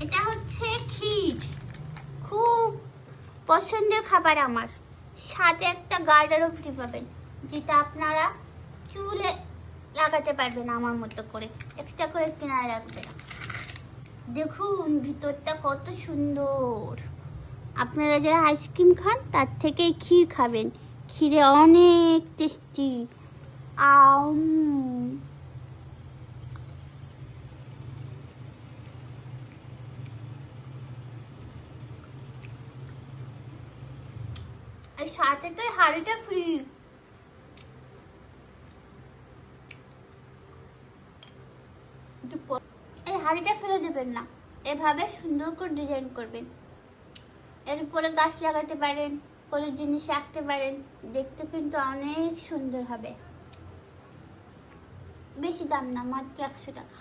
এটা হচ্ছে ক্ষীর, খুব পছন্দের খাবার আমার। সাথে একটা গার্ডারও ফ্রি পাবেন, যেটা আপনারা চুলে লাগাতে পারবেন আমার মতো করে, এক্সট্রা করে কেনা লাগবে না। দেখুন ভিতরটা কত সুন্দর। আপনারা যারা আইসক্রিম খান তার থেকেই ক্ষীর খাবেন, ক্ষীরে অনেক টেস্টি। আম আর সাথে তো হাঁড়িটা ফ্রি। এই হাঁড়িটা ফেলে দেবেন না, এভাবে সুন্দর করে ডিজাইন করবেন, এর উপরে গাছ লাগাতে পারেন, কোনো জিনিস রাখতে পারেন, দেখতে কিন্তু অনেক সুন্দর হবে। বেশি দাম না, মাত্র 100 টাকা।